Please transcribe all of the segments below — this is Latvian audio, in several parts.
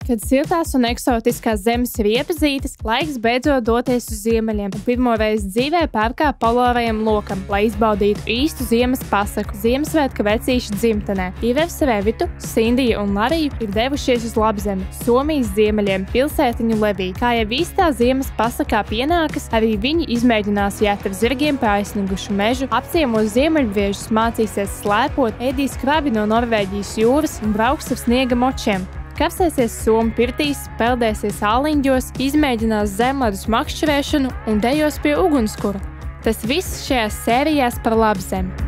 Kad siltās un eksotiskās zemes ir iepazītas, laiks beidzot doties uz ziemeļiem un pirmo reizi dzīvē pārkāpt polārajam lokam, lai izbaudītu īstu ziemas pasaku Ziemassvētku vecīšu dzimtenē. Ivers Revitu, Sindija un Lariju ir devušies uz Labzemi, Somijas ziemeļiem, pilsētiņu Levī. Kā jau īstā ziemas pasakā pienākas, arī viņi izmēģinās jāt ar zirgiem pa aizsnigušu mežu, apciemos ziemeļbriežus, mācīsies slēpot, ēdīs krabi no Norvēģijas jūras un brauks ar sniega močiem. Kapsēsies somu pirtīs, peldēsies āliņģos, izmēģinās zemledus makšķerēšanu un dejos pie ugunskura. Tas viss šajās sērijās par Labzemi.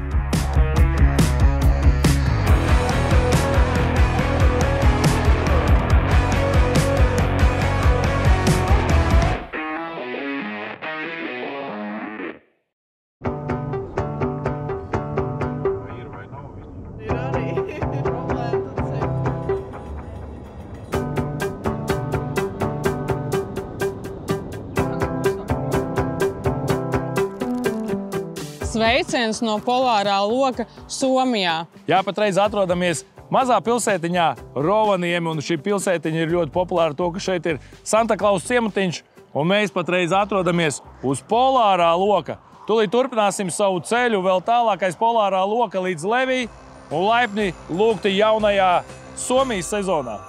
Sveiciens no polārā loka Somijā. Jā, patreiz atrodamies mazā pilsētiņā Rovaniemi, un šī pilsētiņa ir ļoti populāra to, ka šeit ir Santa Klaus ciematiņš, un mēs patreiz atrodamies uz polārā loka. Tūlīt turpināsim savu ceļu vēl tālākais polārā loka līdz Levī un laipni lūgti jaunajā Somijas sezonā.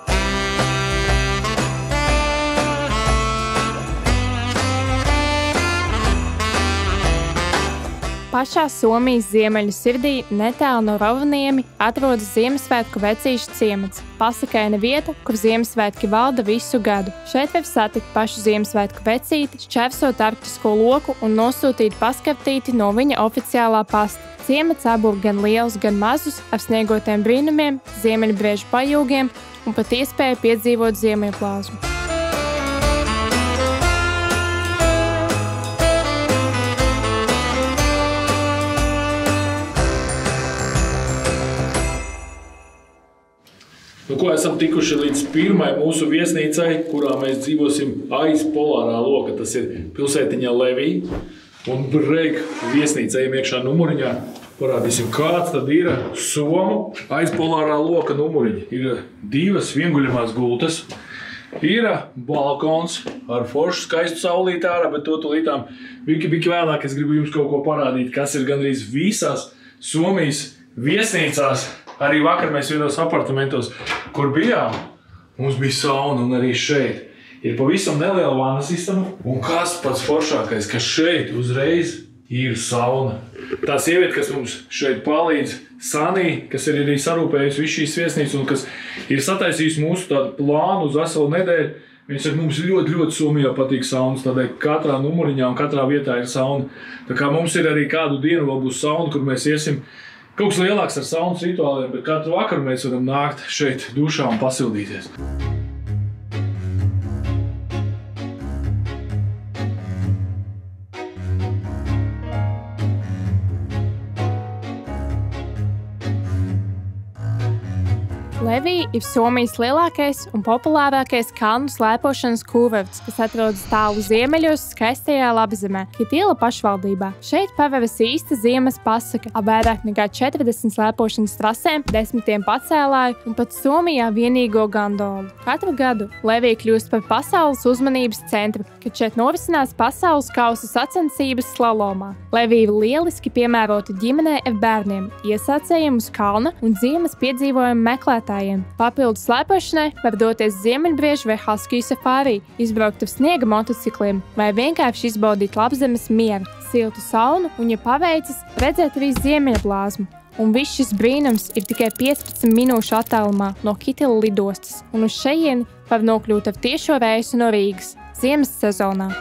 Pašā Somijas ziemeļu sirdī, netālu no Rovaniemi, atrodas Ziemassvētku vecīšu ciemats. Pasakaina vieta, kur Ziemassvētki valda visu gadu. Šeit var satikt pašu Ziemassvētku vecīti, šķērsot arktisko loku un nosūtīt paskartīti no viņa oficiālā pasta. Ciemats apbūr gan lielus, gan mazus, ar sniegotiem brīnumiem, ziemeļbriežu pajūgiem un pat iespēju piedzīvot ziemeļplāzmu. Nu, ko esam tikuši līdz pirmai mūsu viesnīcai, kurā mēs dzīvosim aiz polārā loka. Tas ir pilsētiņa Levī un breik viesnīca. Ejam iekšā numuriņā. Parādīsim, kāds tad ir Somu aiz polārā loka numuriņi. Ir divas vienguļamās gultas. Ir balkons ar foršu skaistu saulīti ārā, bet to tūlītām biki vēlāk es gribu jums kaut ko parādīt, kas ir gandrīz visās Somijas viesnīcās. Arī vakar mēs vienos apartamentos, kur bijām, mums bija sauna, un arī šeit ir pavisam neliela vannas istaba. Un kas pats foršākais, ka šeit uzreiz ir sauna. Tā sieviete, kas mums šeit palīdz, Sanī, kas ir arī sarūpējusi visu šīs viesnīcas un kas ir sataisījusi mūsu tādu plānu uz veselu nedēļu, viņš saka, mums ļoti Somijā patīk saunas, tādēļ katrā numuriņā un katrā vietā ir sauna. Tā kā mums ir arī kādu dienu vēl būs sauna, kur mēs iesim kaut kas lielāks ar saunas rituāliem, bet katru vakaru mēs varam nākt šeit dušā un pasildīties. Levī ir Somijas lielākais un populārākais kalnu slēpošanas kūrorts, kas atrodas tālu ziemeļos skaistajā Labzemē, Kitila pašvaldībā. Šeit paveras īsta ziemas pasaka ar vairāk nekā 40 slēpošanas trasēm, 10 pacēlāju un pat Somijā vienīgo gondolu. Katru gadu Levī kļūst par pasaules uzmanības centru, kad šeit norisinās pasaules kausa sacensības slalomā. Levī ir lieliski piemērota ģimenei ar bērniem, iesācējiem uz kalna un ziemas piedzīvojumu meklētājiem. Papildus slēpošanai var doties ziemeļbriežu vai haskiju safārī, izbraukt ar sniega motocikliem vai vienkārši izbaudīt Labzemes mieru, siltu saunu un, ja paveicas, redzēt arī ziemeļplāzmu. Un viss šis brīnums ir tikai 15 minūšu attālumā no Kitila lidostas, un uz šejieni var nokļūt ar tiešo reisu no Rīgas ziemas sezonā.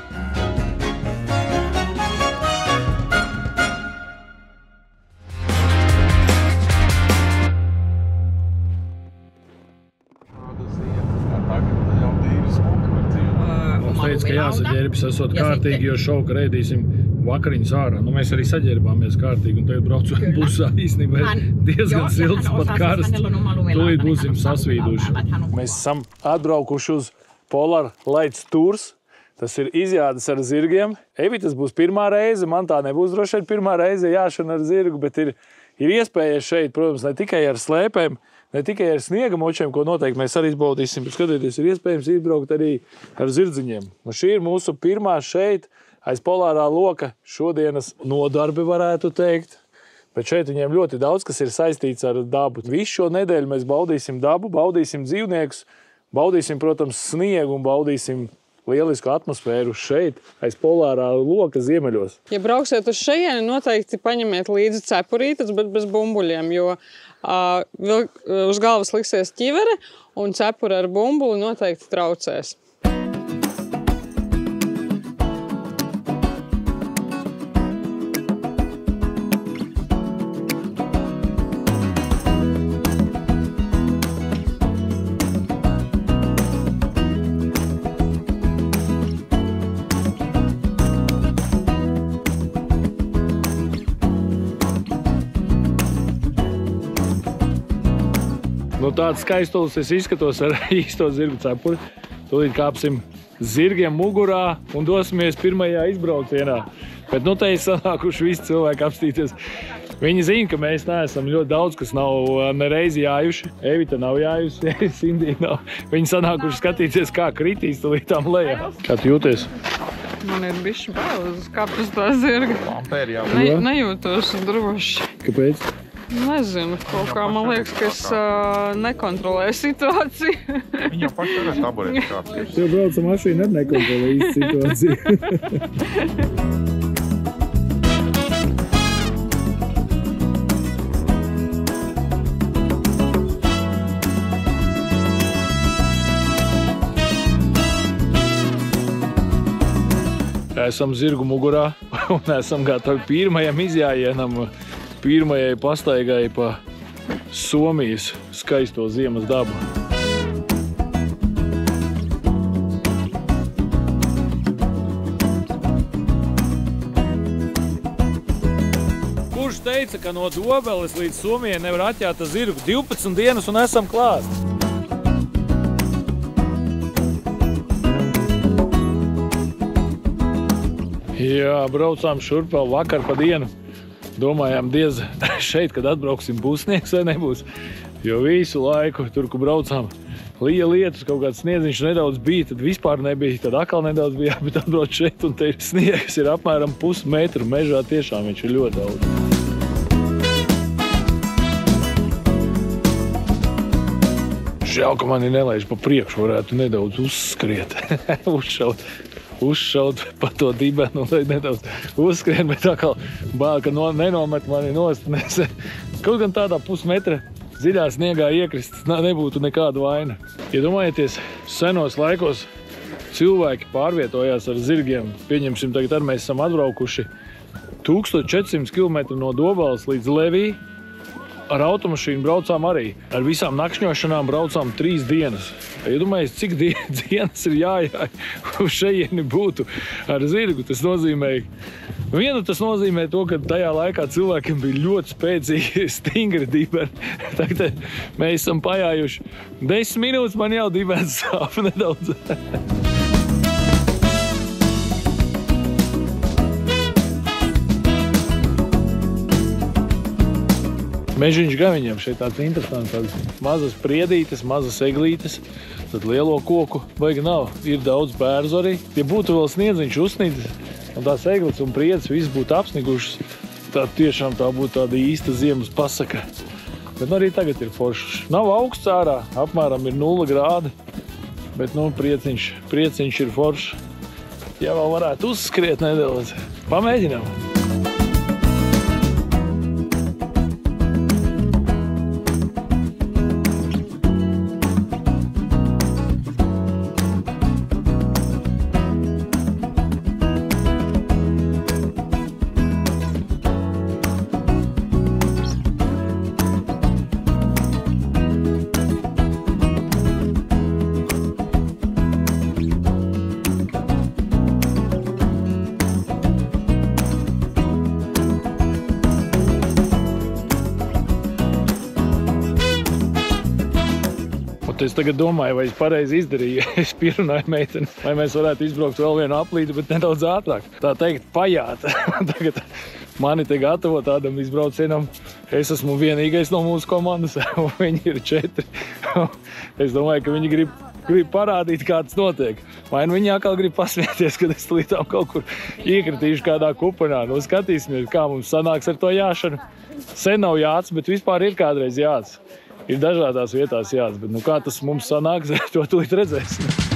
Teica, ka jāsaģērbjas, esot kārtīgi, jo šauka rēdīsim vakariņas ārā. Nu, mēs arī saģērbāmies kārtīgi, un tagad braucot busā īstenībā ir diezgan silts, pat karsts. Tūlīt būsim sasvīduši. Mēs esam atbraukuši uz Polar Lights Tours. Tas ir izjādes ar zirgiem. Evi, tas būs pirmā reize, man tā nebūs droši vien pirmā reize jāšana ar zirgu, bet ir iespējas šeit, protams, ne tikai ar slēpēm, ne tikai ar sniega močiem, ko noteikti mēs arī izbaudīsim, bet skatieties, ir iespējams izbraukt arī ar zirdziņiem. Un šī ir mūsu pirmā šeit aiz polārā loka šodienas nodarbe, varētu teikt. Bet šeit viņiem ļoti daudz, kas ir saistīts ar dabu. Visu šo nedēļu mēs baudīsim dabu, baudīsim dzīvniekus, baudīsim, protams, sniegu un baudīsim lielisku atmosfēru šeit, aiz polārā loka ziemeļos. Ja brauksiet uz šejieni, noteikti paņemiet līdzi cepurītes, bet bez bumbuļiem, jo uz galvas liksies ķivere un cepure ar bumbuli noteikti traucēs. Nu, tāds skaistulis es izskatos ar īsto zirgu cepuri. Tūlīt kāpsim zirgiem mugurā un dosimies pirmajā izbraucienā. Bet nu te ir sanākuši visi cilvēki apstīties. Viņi zina, ka mēs neesam ļoti daudz, kas nav nereizi jājuši. Evita nav jājusi, Sindija nav. Viņi sanākuši skatīties, kā kritīs tūlītām lejā. Kā tu jūties? Man ir bišķi bailes kāpt uz tā zirga. Lampēri jau. Nejūtos droši. Kāpēc? Nezinu, kaut kā man liekas, ka es nekontrolēju situāciju. Viņi jau paši ar tabureti kāpties. Tev brauca mašīna ar nekontrolēju situāciju. Esam zirgu mugurā un esam gatavi pirmajam izjājienam, pirmajai pastaigai pa Somijas skaisto ziemas dabu. Kurš teica, ka no Dobeles līdz Somijai nevar atļāt zirgu 12 dienas un esam klāt? Jā, braucām šurp vēl vakar pa dienu. Domājām, diez šeit, kad atbrauksim, būs sniegs vai nebūs. Jo visu laiku, tur, kur braucām, lija lietus, kaut kāds sniedziņš nedaudz bija, tad vispār nebija, tad atkal nedaudz bija, bet atbrauc šeit un te ir sniegs, ir apmēram pusmetru mežā, tiešām viņš ir ļoti daudz. Žēl, ka mani nelaiž pa priekšu, varētu nedaudz uzskriet, uzšaut pa to dibenu, lai nedaudz uzskrien, bet atkal bāl, ka nenomet mani nost. Kaut gan tādā pusmetra dziļā sniegā iekrist nebūtu nekāda vaina. Iedomājieties, senos laikos cilvēki pārvietojās ar zirgiem. Pieņemsim, tagad arī mēs esam atbraukuši 1400 km no Dobeles līdz Levī. Ar automašīnu braucām arī. Ar visām nakšņošanām braucām 3 dienas. Iedomājies, cik dienas ir jājāj uz šejieni būtu ar zirgu. Tas nozīmē, tas nozīmē to, ka tajā laikā cilvēkiem bija ļoti spēcīgi, stingri dibeni. Tagad mēs esam pajājuši 10 minūtes, man jau dibens sāp nedaudz. Mežiņš gan viņiem šeit tāds interesants, tādas mazas priedītes, mazas eglītes, tad lielo koku baigi nav. Ir daudz bērzu arī. Ja būtu vēl sniedziņš uzsnītis, un tās eglis un priedes viss būtu apsnigušas, tad tiešām tā būtu tāda īsta ziemas pasaka. Bet arī tagad ir foršs. Nav augsts ārā, apmēram ir 0 grādi, bet prieciņš ir foršs. Ja vēl varētu uzskriet nedaudz, pamēģinām. Es tagad domāju, vai es pareizi izdarīju. Es pierunāju meiteni, vai mēs varētu izbraukt vēl vienu aplīti, bet nedaudz ātrāk. Tā teikt, pajāt. Tagad mani te gatavo tādam izbraucienam. Es esmu vienīgais no mūsu komandas, un viņi ir 4. Es domāju, ka viņi grib parādīt, kā tas notiek. Vai nu viņi atkal grib pasmieties, kad es līdām kaut kur iekritīšu kādā kupenā. Nu, skatīsimies, kā mums sanāks ar to jāšanu. Sen nav jāts, bet vispār ir kādreiz jāts. Ir dažādās vietās jāts, bet nu, kā tas mums sanāks, to tūlīt redzēsim.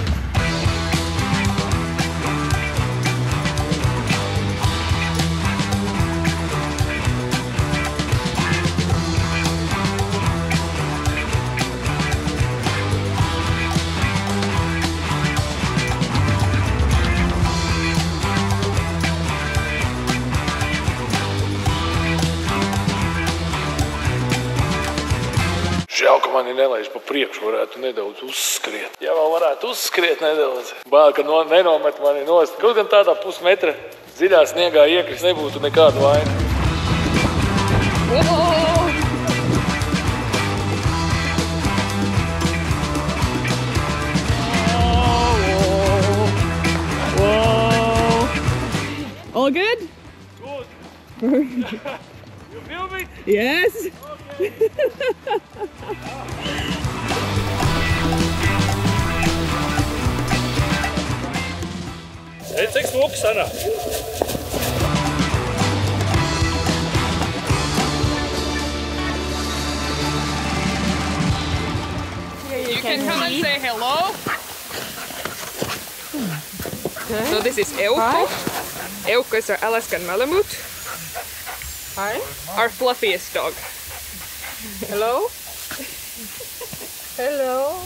Žēl, ka mani nelaiž pa priekšu, varētu nedaudz uzskriet. Ja vēl varētu uzskriet nedaudz. Bail, ka nenomet mani nost. Kaut gan tādā pusmetra dziļā sniegā iekrist nebūtu nekāda vaina. All good? Good. You feel me? Yes. Cik smuki sanāk? You can come and say hello. So this is Eukko. Eukko is our Alaskan Malamute. Hi. Our fluffiest dog. Hello. Hello.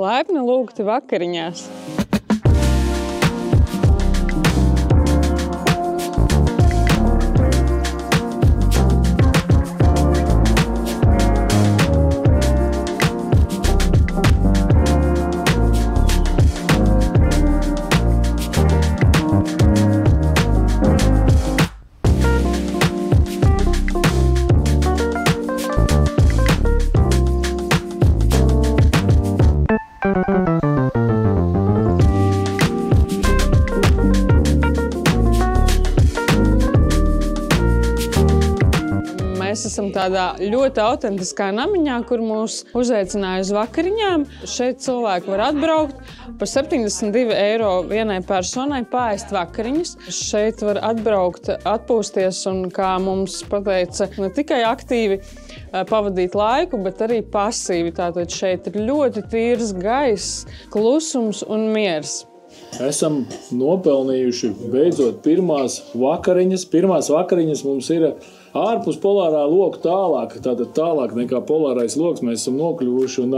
Laipni lūgti vakariņās. Mēs esam tādā ļoti autentiskā namiņā, kur mūs uzaicināja uz vakariņām. Šeit cilvēki var atbraukt par 72 eiro vienai personai, paēst vakariņas. Šeit var atbraukt, atpūsties un, kā mums pateica, ne tikai aktīvi pavadīt laiku, bet arī pasīvi. Tātad šeit ir ļoti tīrs gaiss, klusums un miers. Esam nopelnījuši beidzot pirmās vakariņas. Pirmās vakariņas mums ir ārpus polārā loka tālāk, tātad tālāk nekā polārais loks mēs esam nokļuvuši, un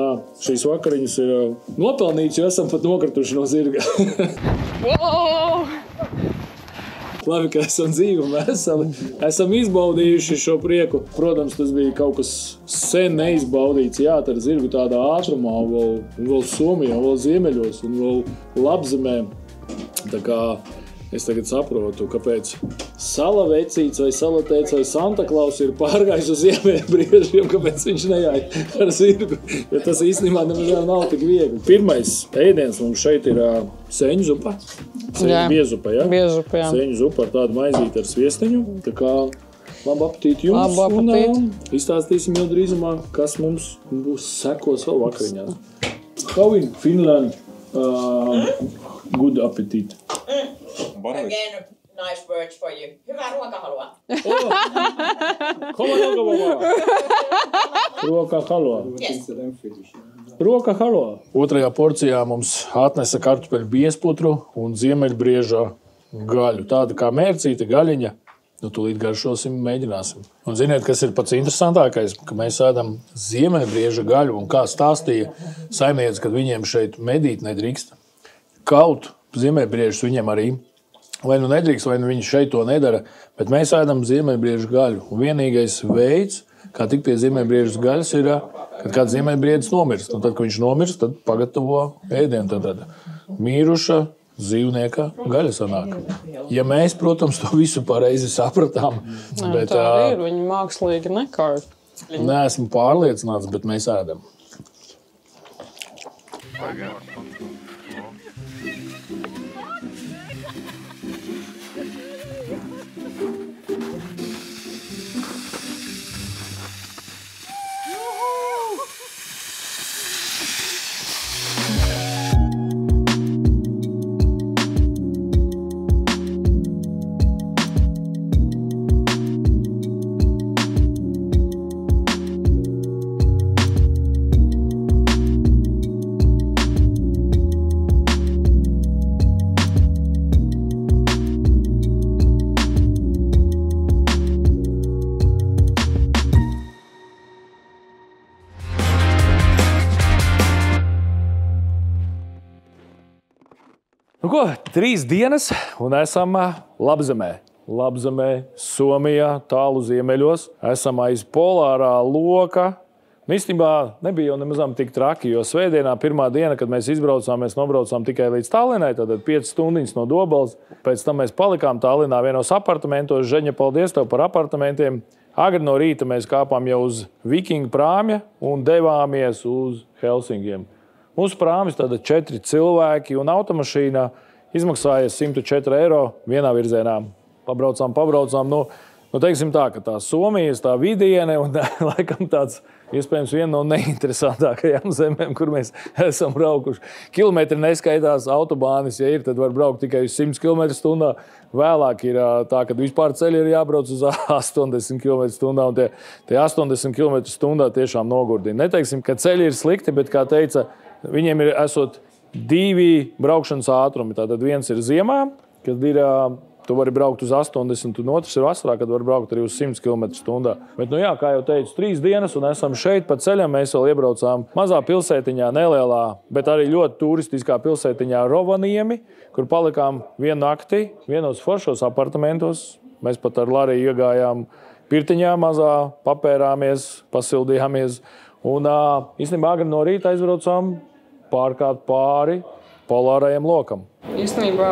šīs vakariņas ir nopelnītas, jo esam pat nokrituši no zirga. Labi, ka esam dzīvi, mēs esam izbaudījuši šo prieku. Protams, tas bija kaut kas sen neizbaudīts, ar zirgu tādā ātrumā, vēl Somijā, vēl Ziemeļos un vēl Labzemē. Tā kā es tagad saprotu, kāpēc Salavecīts vai Salatēts vai Santaklaus ir pārgājis uz Ziemeļbriežiem, kāpēc viņš nejāja ar zirgu, jo tas īstenībā nemaz nav tik viegli. Pirmais ēdiens mums šeit ir seņu zupa. Biezupa, ja? Biezupa, jā. Seņu zupa ar tādu maizīti ar sviestiņu. Tā kā labu apetīti jums. Labu apetīti. Un izstāstīsim jau drīzumā, kas mums būs sekos vēl vakariņās. How in Finland good appetite? Again, nice words for you. Hyvää ruokahalua. Ruokahalua. Yes. Ruokahalua. Otrajā porcijā mums atnesa kartupeļu biezputru un ziemeļbrieža gaļu. Tāda kā mērcīta gaļiņa Nu, tūlīt garšosim, mēģināsim. Un ziniet, kas ir pats interesantākais, ka mēs ēdam ziemeļbrieža gaļu, un kā stāstīja saimniece, kad viņiem šeit medīt nedrīkst. Kaut ziemeļbriežus viņiem arī vai nu nedrīkst, vai nu viņi šeit to nedara, bet mēs ēdam ziemeļbrieža gaļu. Un vienīgais veids, kā tikt pie ziemeļbrieža gaļas, ir, kad kāds ziemeļbriedis nomirst. Un tad, kad viņš nomirst, tad pagatavo ēdienu. Tad mīruša dzīvnieka gaļa sanāk. Ja mēs, protams, to visu pareizi sapratām, bet tā arī ir, viņi mākslīgi nekārt. Neesmu pārliecināts, bet mēs ēdam. Nu ko, 3 dienas un esam Labzemē. Labzemē, Somijā, tālu ziemeļos. Esam aiz polārā loka. Īstenībā nebija jau nemazām tik traki, jo svētdienā pirmā diena, kad mēs izbraucām, mēs nobraucām tikai līdz Tallinai, tad 5 stundiņas no Dobels. Pēc tam mēs palikām Tallinā vienos apartamentos. Žeņa, paldies tev par apartamentiem. Agri no rīta mēs kāpām jau uz Vikingu prāmja un devāmies uz Helsingiem. Mūsu prāmis tāda 4 cilvēki un automašīna izmaksāja 104 eiro vienā virzienā. Pabraucām. Nu, teiksim tā, ka tā Somijas, tā vidiene un laikam tāds, iespējams, viena no neinteresantākajām zemēm, kur mēs esam braukuši. Kilometri neskaitās, autobānis, ja ir, tad var braukt tikai uz 100 km/h. Vēlāk ir tā, ka vispār ceļi ir jābrauc uz 80 km/h, un tie 80 km/h tiešām nogurdina. Neteiksim, ka ceļi ir slikti, bet, kā teica, viņiem ir esot 2 braukšanas ātrumi. Tātad viens ir ziemā, kad ir, tu vari braukt uz 80, un otrs ir vasarā, kad var braukt arī uz 100 km/h. Bet, nu jā, kā jau teicu, 3 dienas, un esam šeit pa ceļam. Mēs vēl iebraucām mazā pilsētiņā, nelielā, bet arī ļoti turistiskā pilsētiņā Rovaniemi, kur palikām vienu nakti, vienos foršos apartamentos. Mēs pat ar Lariju iegājām pirtiņā mazā, papērāmies, pasildījāmies. Un īstenībā agri no rīta aizbraucām pārkāpt pāri polārajam lokam. Īstenībā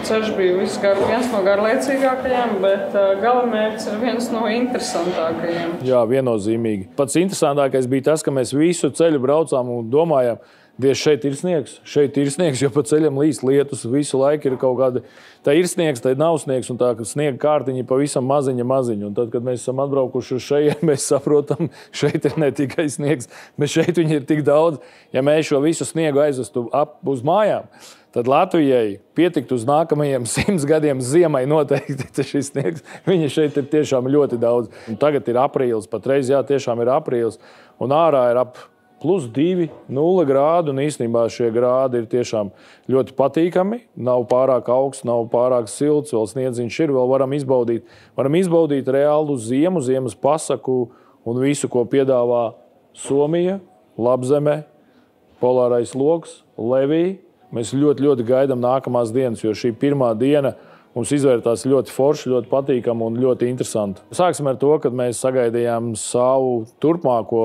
ceļš bija viens no garlaicīgākajiem, bet galamērķis ir viens no interesantākajiem. Jā, viennozīmīgi. Pats interesantākais bija tas, ka mēs visu ceļu braucām un domājām, Diez šeit ir sniegs, jo pa ceļam līst lietus, visu laiku ir kaut kāda, tā ir sniegs, tā nav sniegs, un tā sniega kārtiņa pavisam maziņa. Un tad, kad mēs esam atbraukuši uz šeit, mēs saprotam, šeit ir ne tikai sniegs, bet šeit viņi ir tik daudz. Ja mēs šo visu sniegu aizvestu ap uz mājām, tad Latvijai pietikt uz nākamajiem 100 gadiem ziemai noteikti šis sniegs. Viņa šeit ir tiešām ļoti daudz. Un tagad ir aprīlis, patreiz, jā, tiešām ir aprīlis, un ārā ir ap +2, 0 grādu, un īstenībā šie grādi ir tiešām ļoti patīkami. Nav pārāk augsts, nav pārāk silts, vēl sniedziņš ir, vēl varam izbaudīt. Varam izbaudīt reālu ziemu, ziemas pasaku un visu, ko piedāvā Somija, Labzeme, polārais loks, Levija. Mēs ļoti gaidām nākamās dienas, jo šī pirmā diena mums izvērtās ļoti forši, ļoti patīkama un ļoti interesanta. Sāksim ar to, kad mēs sagaidījām savu turpmāko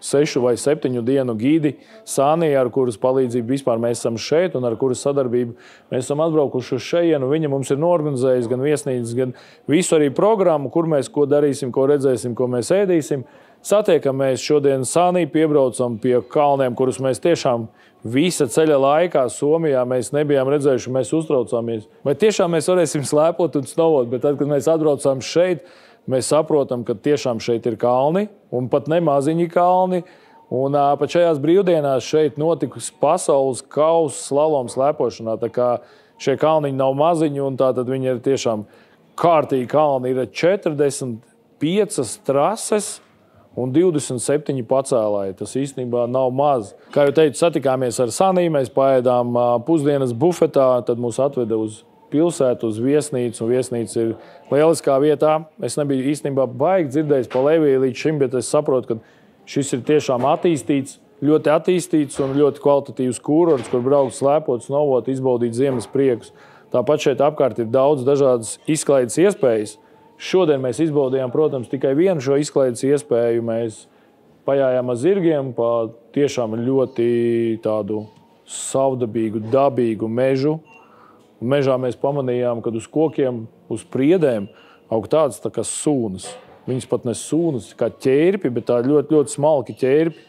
6 vai 7 dienu gidi Sānija, ar kuras palīdzību vispār mēs esam šeit un ar kuras sadarbību mēs esam atbraukuši uz šejienu. Viņa mums ir norganizējusi gan viesnīcas, gan visu arī programmu, kur mēs ko darīsim, ko redzēsim, ko mēs ēdīsim. Satiekamies šodien Sāniju, piebraucam pie kalniem, kurus mēs tiešām visa ceļa laikā Somijā mēs nebijām redzējuši, mēs uztraucāmies. Vai tiešām mēs varēsim slēpot un snovot, bet tad, kad mēs atbraucām šeit, mēs saprotam, ka tiešām šeit ir kalni, un pat nemaziņi kalni. Un pat šajās brīvdienās šeit notiks pasaules kausa slaloms slēpošanā. Tā kā šie kalniņi nav maziņi, un tātad viņi ir tiešām kārtīgi kalni. Ir 45 trases un 27 pacēlāji. Tas īstenībā nav maz. Kā jau teicu, satikāmies ar Saniju, mēs paēdām pusdienas bufetā, tad mūs atveda uz pilsētu uz viesnīcu, un viesnīca ir lieliskā vietā. Es nebiju īstenībā baigi dzirdējis pa Leviju līdz šim, bet es saprotu, ka šis ir tiešām attīstīts, ļoti attīstīts un ļoti kvalitatīvs kurorts, kur braukt slēpot, snovot, izbaudīt ziemas priekus. Tāpat šeit apkārt ir daudz dažādas izklaides iespējas. Šodien mēs izbaudījām, protams, tikai vienu šo izklaides iespēju. Mēs pajājām ar zirgiem pa tiešām ļoti tādu savdabīgu, dabīgu mežu. Un mežā mēs pamanījām, kad uz kokiem, uz priedēm aug tādas tā kā sūnas. Viņas pat ne sūnas, kā ķērpi, bet tā ļoti, ļoti smalki ķērpi.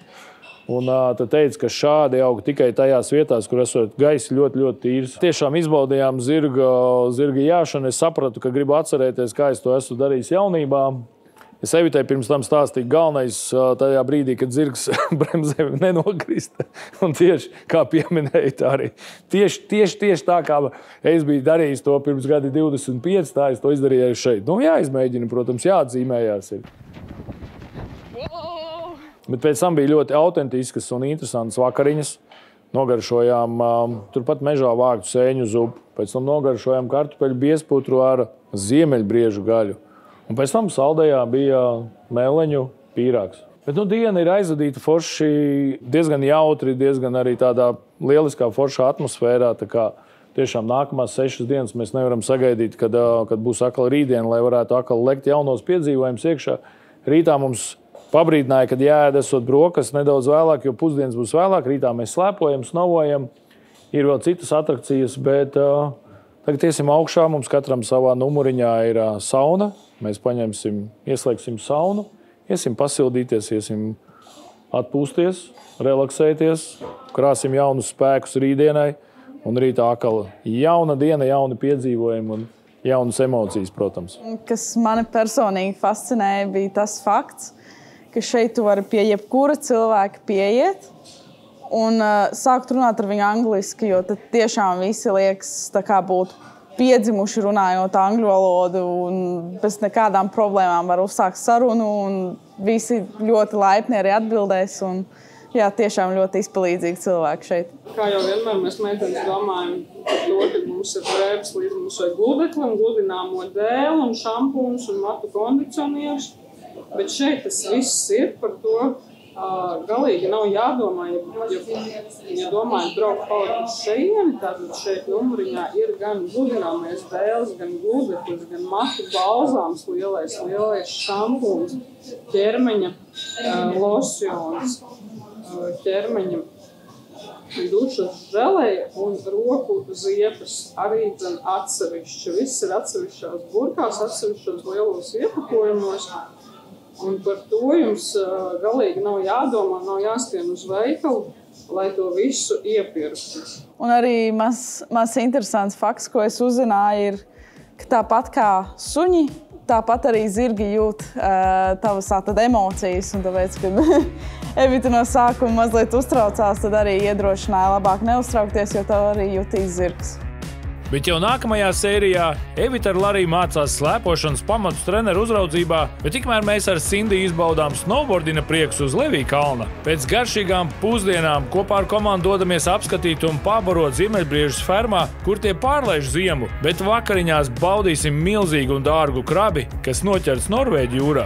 Un tad teica, ka šādi aug tikai tajās vietās, kur esot gaisa ļoti, ļoti tīrs. Tiešām izbaudījām zirga jāšanu. Es sapratu, ka gribu atcerēties, kā es to esmu darījis jaunībā. Es Evitai pirms tam stāstīju galvenais tajā brīdī, kad zirgs bremzē nenokrista. Un tieši, kā pieminēja, tā arī. Tieši tā, kā es biju darījis to pirms gadi 25, tā es to izdarīju šeit. Nu, jāizmēģina, protams, jāatzīmējās ir. Bet pēc tam bija ļoti autentiskas un interesantas vakariņas. Nogaršojām turpat mežā vāktu sēņu zupu. Pēc tam nogaršojām kartupeļu biezputru ar ziemeļbriežu gaļu. Un pēc tam saldējā bija meleņu pīrāgs. Bet diena ir aizvadīta forši, diezgan jautri, diezgan arī tādā lieliskā foršā atmosfērā. Tā kā tiešām nākamās 6 dienas mēs nevaram sagaidīt, kad būs atkal rītdiena, lai varētu atkal lekt jaunos piedzīvojumus iekšā. Rītā mums pabrīdināja, kad jāēd esot brokas nedaudz vēlāk, jo pusdienas būs vēlāk. Rītā mēs slēpojam, snovojam. Ir vēl citas atrakcijas, bet tagad iesim augšā. Mums katram savā numuriņā ir sauna. Mēs ieslēgsim saunu, iesim pasildīties, iesim atpūsties, relaksēties, krāsim jaunus spēkus rītdienai. Un rītā atkal jauna diena, jauni piedzīvojumi un jaunas emocijas, protams. Kas mani personīgi fascinēja, bija tas fakts, ka šeit tu vari pie jebkura cilvēka pieiet un sākt runāt ar viņu angliski, jo tad tiešām visi liekas tā kā būtu piedzimuši runājot angļu valodu un bez nekādām problēmām var uzsākt sarunu un visi ļoti laipni arī atbildēs un jā, tiešām ļoti izpalīdzīgi cilvēki šeit. Kā jau vienmēr mēs meitenes domājam par to, ka mums ir drēbes līdz mums vai gludeklim, gludināmo dēlu un šampūns un matu kondicionierus. Bet šeit tas viss ir par to, galīgi nav jādomā, ja domājat braukt palikt uz šejieni, tātad šeit numuriņā ir gan gludināmies dēles, gan gludeklis, gan matu balzāms, lielais šampūns, ķermeņa losjons, ķermeņa dušas želeja un roku ziepes arī atsevišķi. Viss ir atsevišķās burkās, atsevišķos lielos iepakojumos. Un par to jums galīgi nav jādomā, nav jāskrien uz veikalu, lai to visu iepirktu. Un arī maz interesants fakts, ko es uzzināju, ir, ka tāpat kā suņi, tāpat arī zirgi jūt tavas emocijas. Un tāpēc, kad Evita no sākuma mazliet uztraucās, tad arī iedrošināja labāk neuztraukties, jo tev arī jutīs zirgs. Bet jau nākamajā sērijā Evita ar Lariju mācās slēpošanas pamatus treneru uzraudzībā, bet tikmēr mēs ar Sindiju izbaudām snowboardina priekus uz Levija kalna. Pēc garšīgām pusdienām kopā ar komandu dodamies apskatīt un pabarot ziemeļbriežus fermā, kur tie pārlaiž ziemu, bet vakariņās baudīsim milzīgu un dārgu krabi, kas noķerts Norvēģu jūrā.